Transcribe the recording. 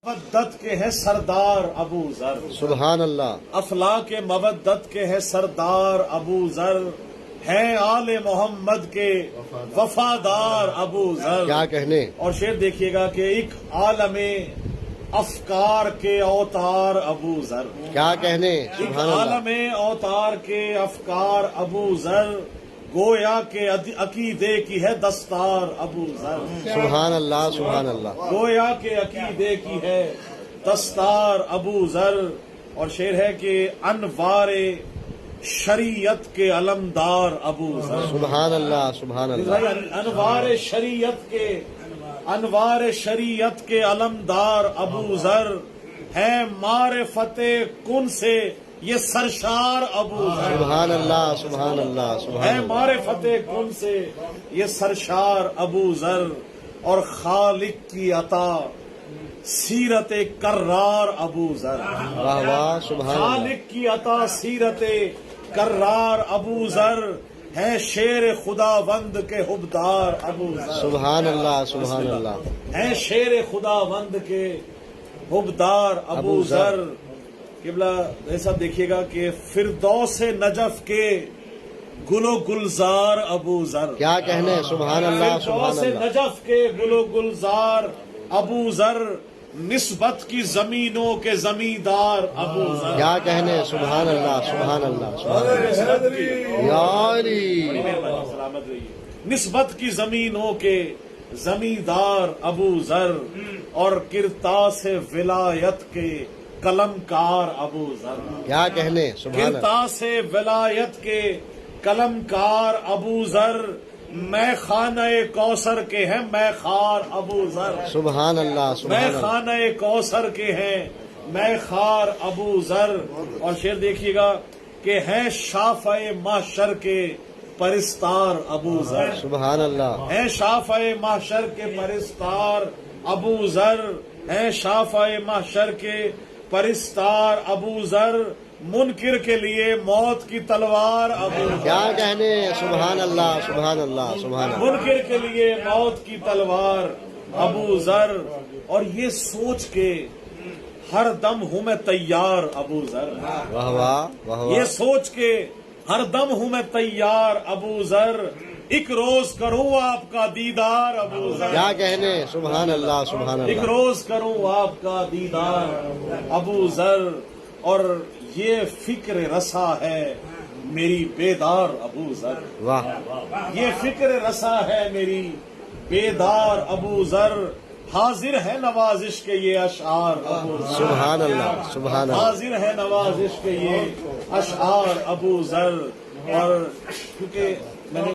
مودت کے ہیں سردار ابو ذر، سبحان اللہ. افلاک مودت کے ہیں سردار ابو ذر، ہیں آل محمد کے وفادار ابو ذر. کیا کہنے. اور شعر دیکھیے گا کہ ایک عالم افکار کے اوتار ابو ذر، کیا کہنے. ایک سبحان اللہ. عالم اوتار کے افکار ابو ذر، گویا کے عقیدے کی ہے دستار ابو ذر. سبحان اللہ. سبحان اللہ. گویا کے عقیدے کی ہے دستار ابو ذر. اور شعر ہے کہ انوار شریعت کے علمدار ابو ذر. سبحان اللہ. سبحان اللہ. انوار شریعت کے علمدار ابو ذر، ہیں معرفت کن سے یہ سرشار ابو ذر. سبحان اللہ. سبحان اللہ. سبحان ہے اللہ. معرفت کن سے یہ سرشار ابو ذر، اور خالق کی عطا سیرت کرار ابو ذر. واہ واہ. سبحان اللہ. خالق کی عطا سیرت کرار ابو ذر، ہے شیر خداوند کے حبدار ابو ذر. سبحان اللہ. سبحان اللہ. ہیں شیر خداوند کے حبدار ابو ذر. قبلہ ایسا دیکھیے گا کہ فردوس نجف کے گل و گلزار ابو ذر. کیا کہنے. سبحان اللہ. سبحان فردوس اللہ. نجف کے گل و گلزار ابو ذر، نسبت کی زمینوں کے زمیندار ابو ذر. کیا کہنے. سبحان اللہ. سبحان اللہ. سبحان اللہ. یا علی. سلامت رہیے. نسبت کی زمینوں کے زمیندار ابو ذر، اور کرتاس ولایت کے قلمکار ابو ذر. کیا کہنے. سبحان اللہ. کرتاس ولایت کے قلمکار ابو ذر، میں خانہ کوثر کے ہیں میں خار ابو ذر. سبحان اللہ. میں سبحان اللہ. خانہ کوثر کے ہیں میں خار ابو ذر. اور شعر دیکھیے گا کہ ہیں شافع محشر کے پرستار ابو ذر. سبحان اللہ. ہیں شافع محشر کے پرستار ابو ذر، ہیں شافع محشر کے پرستار ابو ذر، منکر کے لیے موت کی تلوار ابو ذر. کیا کہنے. سبحان اللہ. سبحان اللہ. سبحان اللہ. منکر کے لیے موت کی تلوار ابو ذر. اور یہ سوچ کے ہر دم ہوں میں تیار ابو ذر. واہ واہ. واہ یہ واہ. سوچ کے ہر دم ہوں میں تیار ابو ذر، ایک روز کروں آپ کا دیدار ابو ذر. کیا کہنے. سبحان اللہ. سبحان ایک اللہ. روز کروں آپ کا دیدار ابو ذر. اور یہ فکر رسا ہے میری بیدار ابو ذر. واہ. یہ فکر رسا ہے میری بیدار ابو ذر، حاضر ہے نوازش کے یہ اشعار ابو ذر. سبحان اللہ. سبحان اللہ. حاضر ہے نوازش کے یہ اشعار ابو ذر. اور کیونکہ